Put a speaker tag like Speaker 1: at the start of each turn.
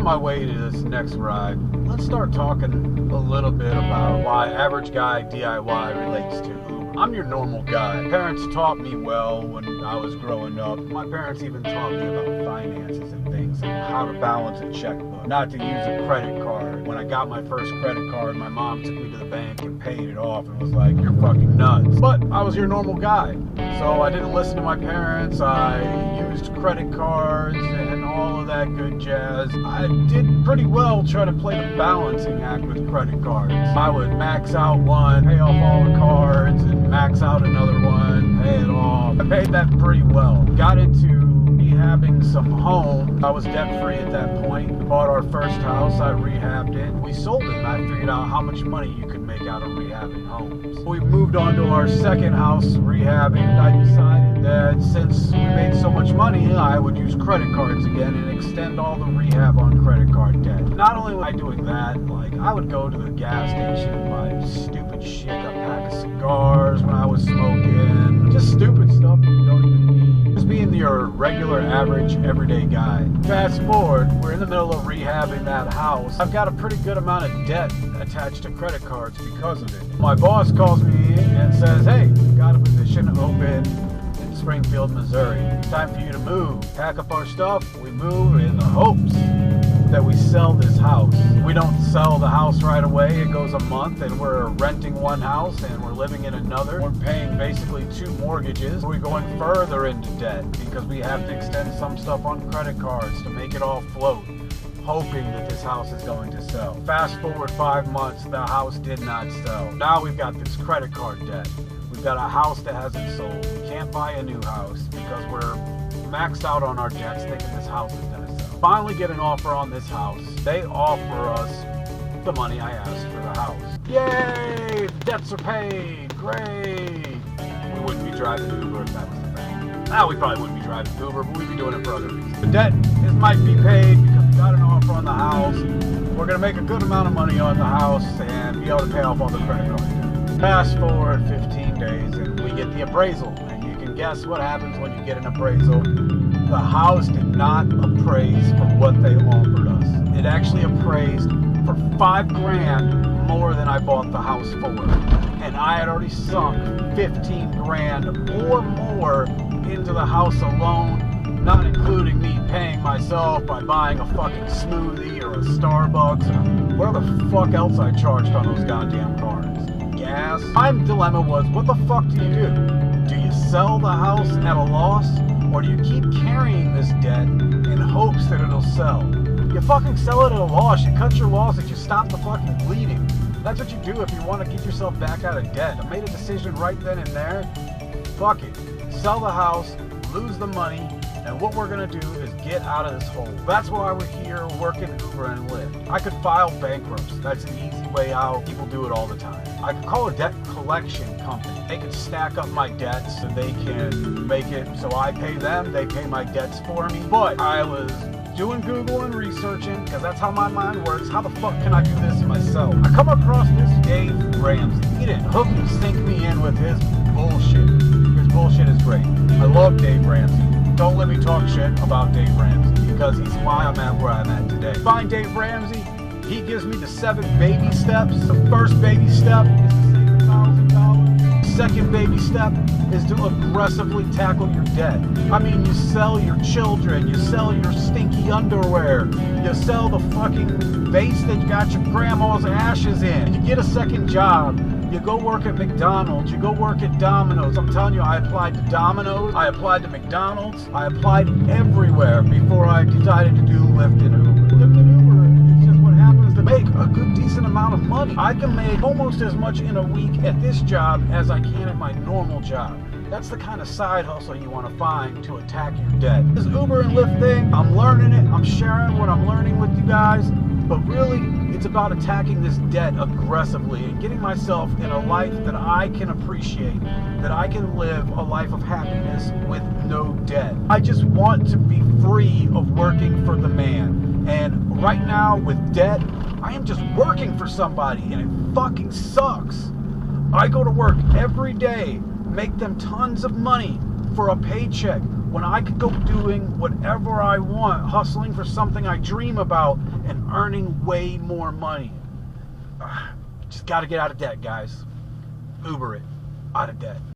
Speaker 1: my way to this next ride, let's start talking a little bit about why average guy DIY relates to Uber. I'm your normal guy. Parents taught me well when I was growing up. My parents even taught me about finances and things, and how to balance a checkbook, not to use a credit card. When I got my first credit card, my mom took me to the bank and paid it off and was like, "You're fucking nuts." But I was your normal guy, so I didn't listen to my parents. I used credit cards and all of that good jazz. I did pretty well trying to play the balancing act with credit cards. I would max out one, pay off all the cards, and max out another one, pay it off. I paid that pretty well. Got into rehabbing some homes. I was debt free at that point. We bought our first house, I rehabbed it. We sold it, and I figured out how much money you could make out of rehabbing homes. We moved on to our second house rehabbing. I decided that since we made so much money, I would use credit cards again and extend all the rehab on credit card debt. Not only was I doing that, like I would go to the gas station and buy stupid shit, a pack of cigars when I was smoking, just stupid stuff that you don't even need. Just being your regular, average, everyday guy. Fast forward, we're in the middle of rehabbing that house. I've got a pretty good amount of debt attached to credit cards because of it. My boss calls me and says, "Hey, we've got a position open in Springfield, Missouri. Time for you to move." Pack up our stuff, we move in the hopes that we sell this house. We don't sell the house right away. It goes a month and we're renting one house and we're living in another. We're paying basically 2 mortgages. We're going further into debt because we have to extend some stuff on credit cards to make it all float, hoping that this house is going to sell. Fast forward 5 months, the house did not sell. Now we've got this credit card debt. We've got a house that hasn't sold. We can't buy a new house because we're maxed out on our debts, thinking this house is going to sell. Finally get an offer on this house. They offer us the money I asked for the house. Yay! Debts are paid. Great. We wouldn't be driving Uber if that was the thing. Now we probably wouldn't be driving Uber, but we'd be doing it for other reasons. The debt might be paid because we got an offer on the house. We're going to make a good amount of money on the house and be able to pay off all the credit card debt. Fast forward 15 days and we get the appraisal. And you can guess what happens when you get an appraisal. The house did not appraise for what they offered us. It actually appraised for $5 grand more than I bought the house for. And I had already sunk 15 grand or more into the house alone, not including me paying myself by buying a fucking smoothie or a Starbucks or whatever the fuck else I charged on those goddamn cards. Gas. My dilemma was, what the fuck do you do? Do you sell the house at a loss? Or do you keep carrying this debt in hopes that it'll sell? You fucking sell it at a loss, you cut your losses, you stop the fucking bleeding. That's what you do if you want to get yourself back out of debt. I made a decision right then and there. Fuck it. Sell the house, lose the money, and what we're gonna do is get out of this hole. That's why we're here working Uber and Lyft. I could file bankruptcy. That's an easy way out. People do it all the time. I could call a debt collection company. They could stack up my debts and they can make it so I pay them, they pay my debts for me. But I was doing Google and researching, because that's how my mind works. How the fuck can I do this myself? I come across this Dave Ramsey. He didn't hook and sink me in with his bullshit. His bullshit is great. I love Dave Ramsey. Don't let me talk shit about Dave Ramsey, because he's why I'm at where I'm at today. Find Dave Ramsey. He gives me the 7 baby steps. The first baby step is to save $1,000. Second baby step is to aggressively tackle your debt. I mean, you sell your children, you sell your stinky underwear, you sell the fucking vase that got your grandma's ashes in. You get a second job. You go work at McDonald's, you go work at Domino's. I'm telling you, I applied to Domino's, I applied to McDonald's, I applied everywhere before I decided to do Lyft and Uber. Lyft and Uber, it's just what happens to make a good, decent amount of money. I can make almost as much in a week at this job as I can at my normal job. That's the kind of side hustle you want to find to attack your debt. This Uber and Lyft thing, I'm learning it, I'm sharing what I'm learning with you guys, but really, it's about attacking this debt aggressively and getting myself in a life that I can appreciate, that I can live a life of happiness with no debt. I just want to be free of working for the man. And right now, with debt, I am just working for somebody, and it fucking sucks. I go to work every day, make them tons of money for a paycheck, when I could go doing whatever I want, hustling for something I dream about, and earning way more money. Just got to get out of debt, guys. Uber it out of debt.